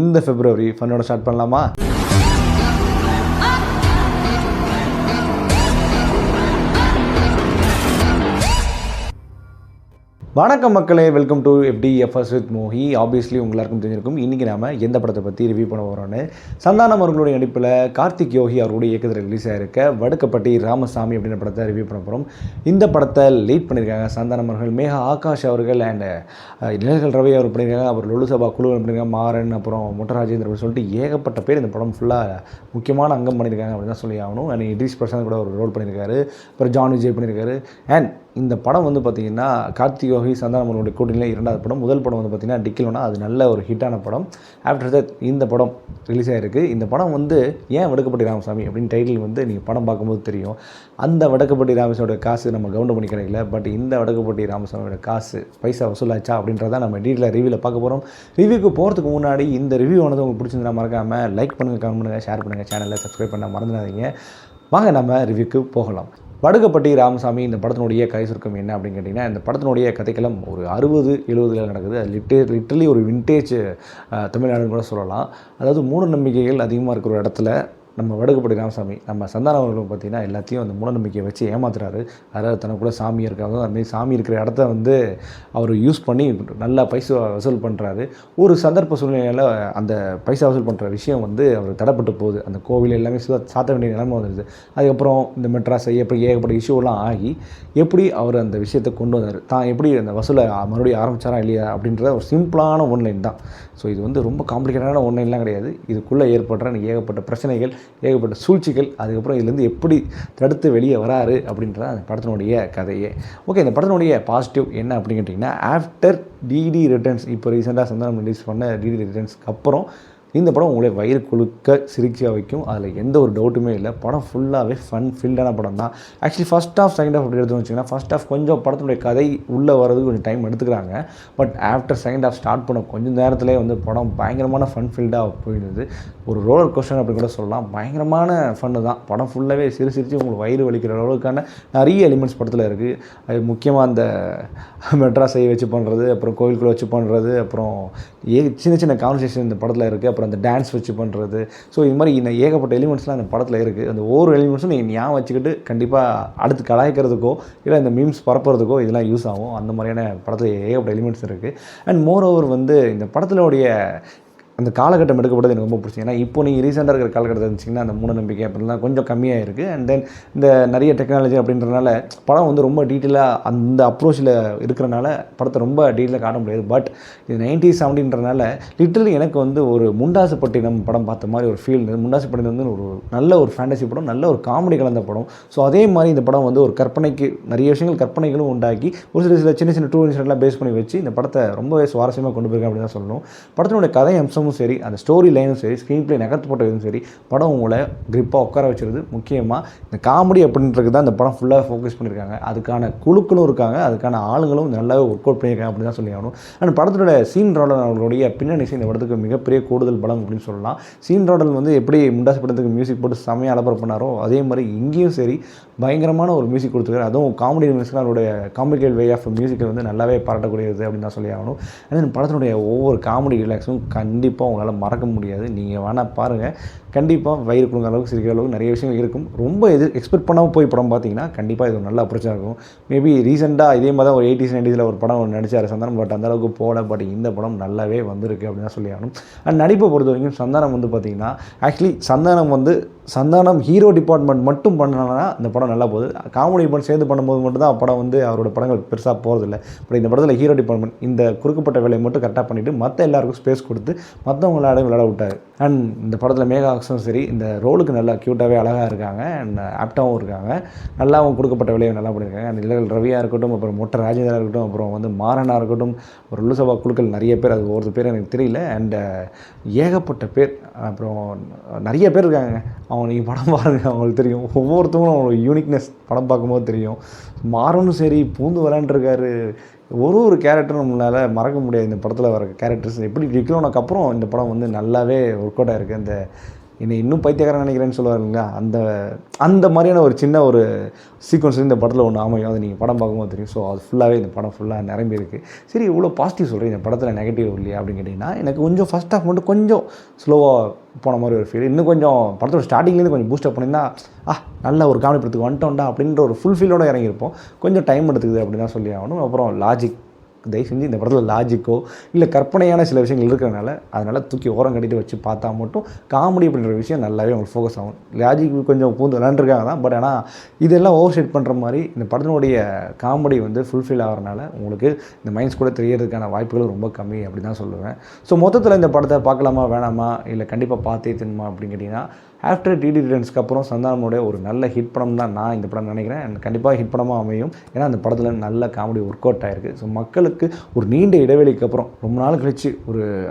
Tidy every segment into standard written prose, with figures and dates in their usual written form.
இந்த பிப்ரவரி ஃபன்னோட ஸ்டார்ட் பண்ணலாமா? வணக்கம் மக்களே, welcome to FDFS with Mohi. Obviously எல்லாருக்கும் தெரிஞ்சிருக்கும். இன்றைக்கி நாம் எந்த படத்தை பற்றி ரிவ்யூ பண்ண போகிறோன்னு, சந்தானம் அவர்களுடைய நடிப்பில் கார்த்திக் யோகி அவருடைய இயக்கத்தில் ரிலீஸ் ஆகிருக்க வடுக்கப்பட்டி ராமசாமி அப்படின்ற படத்தை ரிவ்யூ பண்ண போகிறோம். இந்த படத்தை லீட் பண்ணியிருக்காங்க சந்தானம் அவர்கள், மேகா ஆகாஷ் அவர்கள் அண்ட் நிழல்கள் ரவி அவர் பண்ணியிருக்காங்க. அப்புறம் லொலுசபா குழு பண்ணியிருக்காங்க, மாறன், அப்புறம் முட்டராஜேந்திர அப்படின்னு சொல்லிட்டு ஏகப்பட்ட பேர் இந்த படம் ஃபுல்லாக முக்கியமான அங்கம் பண்ணியிருக்காங்க அப்படின்னு தான் சொல்லி ஆகணும். அண்ட் இட்ரிஸ் பிரசாந்த் கூட ஒரு ரோல் பண்ணியிருக்காரு, அப்புறம் ஜான் விஜய் பண்ணியிருக்காரு. அண்ட் இந்த படம் வந்து பார்த்திங்கன்னா கார்த்திக் யோகி சந்தானம் அவர்களுடைய கூட்டணியில் இரண்டாவது படம். முதல் படம் வந்து பார்த்திங்கன்னா டிக்கிலோனா, அது நல்ல ஒரு ஹிட்டான படம். ஆஃப்டர் தட் இந்த படம் ரிலீஸ் ஆகிருக்கு. இந்த படம் வந்து ஏன் வடுக்கப்பட்டி ராமசாமி அப்படின்னு டைட்டில் வந்து நீங்கள் படம் பார்க்கும்போது தெரியும். அந்த வடுக்கப்பட்டி ராமசாமியோட காசு நம்ம கவுண்ட் பண்ணி கிடைக்கல. பட் இந்த வடுக்கப்பட்டி ராமசாமியோட காசு பைசா வசூலாச்சா அப்படின்றத நம்ம டீட்டெயிலாக ரிவ்யூவில் பார்க்க போகிறோம். ரிவ்யூக்கு போகிறதுக்கு முன்னாடி இந்த ரிவ்யூ ஆனது உங்களுக்கு பிடிச்சிருந்தா மறக்காமல் லைக் பண்ணுங்கள், கமெண்ட் பண்ணுங்கள், ஷேர் பண்ணுங்கள், சேனலில் சப்ஸ்கிரைப் பண்ண மறந்துடாதீங்க. வாங்க நம்ம ரிவ்யூக்கு போகலாம். வடுக்கப்பட்டி ராமசாமி இந்த படத்தினுடைய கதை சுருக்கம் என்ன அப்படின்னு கேட்டிங்கன்னா, இந்த படத்தினுடைய கதைக்களம் ஒரு 60-70 நடக்குது. அது லிட்டரலி ஒரு விண்டேஜ் தமிழ்நாடுன்னு கூட சொல்லலாம். அதாவது மூட நம்பிக்கைகள் அதிகமாக இருக்கிற ஒரு இடத்துல நம்ம வடுக்கப்பட்டி ராமசாமி நம்ம சந்தானம் அவர்களும் பார்த்திங்கன்னா எல்லாத்தையும் அந்த மூடநம்பிக்கையை வச்சு ஏமாத்துறாரு. அதாவது தனக்குள்ள சாமி இருக்காங்க, அதுமாரி சாமி இருக்கிற இடத்த வந்து அவர் யூஸ் பண்ணி நல்லா பைசா வசூல் பண்ணுறாரு. ஒரு சந்தர்ப்ப சூழ்நிலையில் அந்த பைசா வசூல் பண்ணுற விஷயம் வந்து அவர் தடைப்பட்டு போகுது. அந்த கோவில் எல்லாமே சாத்த வேண்டிய நிலைமை வந்துடுது. அதுக்கப்புறம் இந்த மெட்ராஸை எப்படி ஏகப்பட்ட இஷ்யூலாம் ஆகி எப்படி அவர் அந்த விஷயத்தை கொண்டு வந்தார், தான் எப்படி அந்த வசூலை மறுபடியும் ஆரம்பித்தாரா இல்லையா அப்படின்ற ஒரு சிம்பிளான ஒன்லைன் தான். ஸோ இது வந்து ரொம்ப காம்ப்ளிகேட்டான ஒன்லைன்லாம் கிடையாது. இதுக்குள்ளே ஏற்படுற ஏகப்பட்ட பிரச்சனைகள், ஏகப்பட்ட சூழ்ச்சிகள், அதுக்கப்புறம் இதுலேருந்து எப்படி தடுத்து வெளியே வராரு அப்படின்றத அந்த படத்தினுடைய கதையே. ஓகே, இந்த படத்தினுடைய பாசிட்டிவ் என்ன அப்படின்னு கேட்டிங்கன்னா, ஆஃப்டர் டிடி ரிட்டர்ன்ஸ், இப்போ ரீசெண்டாக சந்தானம் ரிலீஸ் பண்ண டிடி ரிட்டர்ன்ஸ்க்கு அப்புறம் இந்த படம் உங்களை வயிறு குழுக்க சிரிக்க வைக்கும். அதில் எந்த ஒரு டவுட்டுமே இல்லை. படம் ஃபுல்லாகவே ஃபன் ஃபீல்டான படம் தான். Actually first half second half அப்படி எடுத்து வச்சிங்கன்னா, ஃபஸ்ட் ஆஃப் கொஞ்சம் படத்தினுடைய கதை உள்ளே வரதுக்கு கொஞ்சம் டைம் எடுத்துக்கிறாங்க. But after second half start பண்ண கொஞ்சம் நேரத்திலே வந்து படம் பயங்கரமான ஃபன் ஃபீல்டாக போயிடுது. ஒரு ரோலர் கோஸ்டர் அப்படி கூட சொல்லலாம். பயங்கரமான ஃபன்னு தான். படம் ஃபுல்லாகவே சிரிச்சு உங்களுக்கு வயிறு வலிக்கிற அளவுக்கான நிறைய எலிமெண்ட்ஸ் படத்தில் இருக்குது. அது முக்கியமாக அந்த மெட்ராஸை வச்சு பண்ணுறது, அப்புறம் கோவிலுக்குள்ளே வச்சு பண்ணுறது, அப்புறம் சின்ன சின்ன கான்வர்சேஷன் இந்த படத்தில் இருக்குது. அப்புறம் அந்த டான்ஸ் வச்சு பண்ணுறது. ஸோ இது மாதிரி இந்த ஏகப்பட்ட எலிமெண்ட்ஸ்லாம் அந்த படத்தில் இருக்குது. அந்த ஒவ்வொரு எலிமெண்ட்ஸும் நீங்கள் ஞாபகம் வச்சுக்கிட்டு கண்டிப்பாக அடுத்து கலாய்க்கிறதுக்கோ இல்லை இந்த மீம்ஸ் பரப்புறதுக்கோ இதெல்லாம் யூஸ் ஆகும். அந்த மாதிரியான படத்தில் ஏகப்பட்ட எலிமெண்ட்ஸ் இருக்குது. அண்ட் மோர் ஓவர் வந்து இந்த படத்தினுடைய அந்த காலகட்டம் எடுக்கப்பட்டது எனக்கு ரொம்ப பிடிச்சி. ஏன்னா இப்போ நீங்கள் ரீசெண்டாக இருக்கிற காலகட்டத்தில் இருந்துச்சிங்கன்னா அந்த மூட நம்பிக்கை அப்படின்லாம் கொஞ்சம் கம்மியாக இருக்குது. அண்ட் தென் இந்த நிறைய டெக்னாலஜி அப்படின்றனால படம் வந்து ரொம்ப டீட்டெயிலாக அந்த அப்ரோச்சில் இருக்கிறனால படத்தை ரொம்ப டீட்டெயிலாக காட்ட முடியாது. பட் இது 90s 70ன்றனால லிட்டரலி எனக்கு வந்து ஒரு முண்டாசுப்பட்டினம் படம் பார்த்த மாதிரி ஒரு ஃபீல் இருந்தது. முண்டாசுப்பட்டினம் வந்து ஒரு நல்ல ஒரு ஃபேண்டசி படம், நல்ல ஒரு காமெடி கலந்த படம். ஸோ அதே மாதிரி இந்த படம் வந்து ஒரு கற்பனைக்கு நிறைய விஷயங்கள் கற்பனைகளும் உண்டாக்கி ஒரு சில சின்ன சின்ன ட்ரூ இன்சிடென்ட்லாம் பேஸ் பண்ணி வச்சு இந்த படத்தை ரொம்பவே சுவாரஸ்யமாக கொண்டு போயிருக்கேன் அப்படின்னு தான் சொல்லணும். படத்தினுடைய கதை அம்சமும் சரி, அந்த ஸ்டோரி லைனும் சரி, ஸ்க்ரீன் பிளே நகர்த்து போட்டதும் சரி, படம் உங்களை கிரிப்பாக உட்கார வச்சுருது. முக்கியமாக இந்த காமெடி அப்படின்றது தான் இந்த படம் ஃபுல்லாக ஃபோக்கஸ் பண்ணியிருக்காங்க. அதுக்கான குழுக்களும் இருக்காங்க, அதுக்கான ஆளுங்களும் நல்லாவே ஒர்க் அவுட் பண்ணியிருக்காங்க அப்படின்னு தான் சொல்லி ஆகணும். அண்ட் படத்தோட சீன் ராடல் அவர்களுடைய பின்னணி இந்த படத்துக்கு மிகப்பெரிய கூடுதல் பலம் அப்படின்னு சொல்லலாம். சீன் ராடல் வந்து எப்படி முண்டாசு படத்துக்கு மியூசிக் போட்டு செமையாக அலப்பறை பண்ணாரோ அதே மாதிரி இங்கேயும் சரி பயங்கரமான ஒரு மியூசிக் கொடுத்துருக்காரு. அதுவும் காமெடி மியூசிக், அவருடைய காமிக்கல் வே ஆஃப் மியூசிக்கை வந்து நல்லாவே பாராட்டக்கூடியது அப்படின்னு தான் சொல்லி ஆகணும். அண்ட் படத்தினுடைய ஒவ்வொரு காமெடி ரிலாக்ஸும் கண்டிப்பாக உங்களால் மறக்க முடியாது. நீங்கள் வேணால் பாருங்கள், கண்டிப்பாக வயிறு குழுங்க அளவுக்கு சிரிக்கிற அளவுக்கு நிறைய விஷயங்கள் இருக்கும். ரொம்ப எக்ஸ்பெக்ட் பண்ணாமல் போய் படம் பார்த்தீங்கன்னா கண்டிப்பாக இது ஒரு நல்ல அப்ரோச்சாக இருக்கும். மேபி ரீசெண்டாக இதே மாதிரி தான் ஒரு 80s 90s ஒரு படம் ஒன்று நடிச்சார் சந்தானம், பட் அந்தளவுக்கு போகல. பட் இந்த படம் நல்லாவே வந்திருக்கு அப்படின்னு தான் சொல்லி ஆகணும். அண்ட் நடிப்பை பொறுத்த வரைக்கும் சந்தானம் வந்து பார்த்திங்கன்னா, ஆக்சுவலி சந்தானம் ஹீரோ டிபார்ட்மெண்ட் மட்டும் பண்ணனா இந்த படம் நல்லா போகுது. காமெடி டிபார்ட்மெண்ட் சேர்ந்து பண்ணும்போது மட்டும் தான் படம் வந்து அவரோட படங்கள் பெருசாக போகிறதில்ல. பட் இந்த படத்தில் ஹீரோ டிபார்ட்மெண்ட் இந்த குறுக்கப்பட்ட வேலையை மட்டும் கரெக்டாக பண்ணிவிட்டு மற்ற எல்லாருக்கும் ஸ்பேஸ் கொடுத்து மற்றவங்களாடையும் விளையாட விட்டார். அண்ட் இந்த படத்தில் மேகா ஆக்ஸும் சரி இந்த ரோலுக்கு நல்லா க்யூட்டாகவே அழகாக இருக்காங்க, அண்ட் ஆப்டாகவும் இருக்காங்க. நல்லாவும் கொடுக்கப்பட்ட வேலையை நல்லா பண்ணியிருக்காங்க. அந்த நிழல் ரவியாக இருக்கட்டும், அப்புறம் மொட்டை ராஜேந்திரா இருக்கட்டும், அப்புறம் வந்து மாறனாக இருக்கட்டும், ஒரு லொலுசபா குழுக்கள் நிறைய பேர், அது ஒவ்வொரு பேர் எனக்கு தெரியல. அண்ட் ஏகப்பட்ட பேர், அப்புறம் நிறைய பேர் இருக்காங்க. அவங்க நீங்கள் படம் பாருங்கள், அவங்களுக்கு தெரியும். ஒவ்வொருத்தவங்களும் அவங்களுக்கு யூனிக்னஸ் படம் பார்க்கும்போது தெரியும். மாறனும் சரி பூந்து விளையாண்டுருக்காரு. ஒரு கேரக்டரும் நம்மளால் மறக்க முடியாது. இந்த படத்தில் வர கேரக்டர்ஸ் எப்படி டிக்ளோனுக்கு அப்புறம் இந்த படம் வந்து நல்லாவே ஒர்க் அவுட் ஆகிருக்கு. அந்த என்னை இன்னும் பைத்தியக்காரன் நினைக்கிறேன்னு சொல்லுவார் இல்லைங்களா, அந்த அந்த மாதிரியான ஒரு சின்ன ஒரு சீக்வன்ஸ் இந்த படத்தில் ஒன்று அமையும். அது நீங்கள் படம் பார்க்கும்போது தெரியும். ஸோ அது ஃபுல்லாகவே இந்த படம் ஃபுல்லாக நிரம்பி இருக்குது. சரி இவ்வளோ பாசிட்டிவ் சொல்கிறேன், இந்த படத்தில் நெகட்டிவ் இல்லையா அப்படின்னு கேட்டிங்கன்னா, எனக்கு கொஞ்சம் ஃபஸ்ட் ஹாஃப் மட்டும் கொஞ்சம் ஸ்லோவாக போன மாதிரி ஒரு ஃபீல். இன்னும் கொஞ்சம் படத்தோட ஸ்டார்டிங்லேருந்து கொஞ்சம் பூஸ்டப் பண்ணியிருந்தா நல்ல ஒரு காமெடி படத்துக்கு வந்துட்டோம்டா அப்படின்ற ஒரு ஃபுல் ஃபீலோடு இறங்கியிருப்போம். கொஞ்சம் டைம் எடுத்துக்குது அப்படின்னு தான் சொல்லி ஆகணும். அப்புறம் லாஜிக், தயவு செஞ்சு இந்த படத்தில் லாஜிக்கோ இல்லை கற்பனையான சில விஷயங்கள் இருக்கிறனால அதனால் தூக்கி ஓரம் கட்டிட்டு வச்சு பார்த்தா மட்டும் காமெடி அப்படின்ற விஷயம் நல்லாவே உங்களுக்கு ஃபோக்கஸ் ஆகும். லாஜிக் கொஞ்சம் பூந்து விளாண்டுருக்காங்க தான், பட் ஆனால் இதெல்லாம் ஓவர் ஷேட் பண்ணுற மாதிரி இந்த படத்தினுடைய காமெடி வந்து ஃபுல்ஃபில் ஆகிறனால உங்களுக்கு இந்த மைண்ட்ஸ் கூட தெரியறதுக்கான வாய்ப்புகள் ரொம்ப கம்மி அப்படி தான் சொல்லுவேன். ஸோ மொத்தத்தில் இந்த படத்தை பார்க்கலாமா வேணாமா இல்லை கண்டிப்பாக பார்த்தே தின்னுமா அப்படின்னு கேட்டிங்கன்னா, ஆஃப்டர் டிடி ரிட்டர்ன்ஸ்க்கு அப்புறம் சந்தானமுடைய ஒரு நல்ல ஹிட் படம் தான் நான் இந்த படம் நினைக்கிறேன். அண்ட் கண்டிப்பாக ஹிட் படமாக அமையும். ஏன்னா அந்த படத்தில் நல்ல காமெடி ஒர்க் அவுட் ஆகிருக்கு. ஸோ மக்களுக்கு ஒரு நீண்ட இடைவெளிக்கு அப்புறம் ரொம்ப நாள் கழிச்சு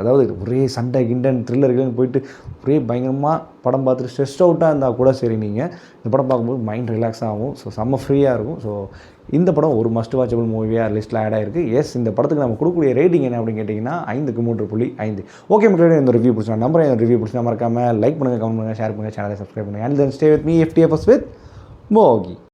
அதாவது ஒரே சண்டை கிண்டன் த்ரில்லர்கள்னு போயிட்டு ஒரே பயங்கரமாக படம் பார்த்துட்டு ஸ்ட்ரெஸ் அவுட்டாக இருந்தால் கூட சரி, நீங்கள் இந்த படம் பார்க்கும்போது மைண்ட் ரிலாக்ஸ் ஆகும். ஸோ செம்ம ஃப்ரீயாக இருக்கும். ஸோ இந்த படம் ஒரு மஸ்ட் வாட்சபிள் மூவியாக லிஸ்ட்டில் ஆட் ஆகிருக்கு. எஸ், இந்த படத்துக்கு நம்ம கொடுக்கக்கூடிய ரேட்டிங் என்ன அப்படின்னு கேட்டிங்கன்னா 5க்கு 3.5. ஓகே மக்களே, இந்த ரிவ்யூ பிடிச்சா நம்புறேன். இந்த ரிவ்யூ பிடிச்சா மறக்காமல் லைக் பண்ணுங்கள், கமெண்ட் பண்ணுங்கள், ஷேர் பண்ணுங்கள், சேனலை சப்ஸ்கிரைப் பண்ணுங்கள். And then stay with me FTFS with மோகி.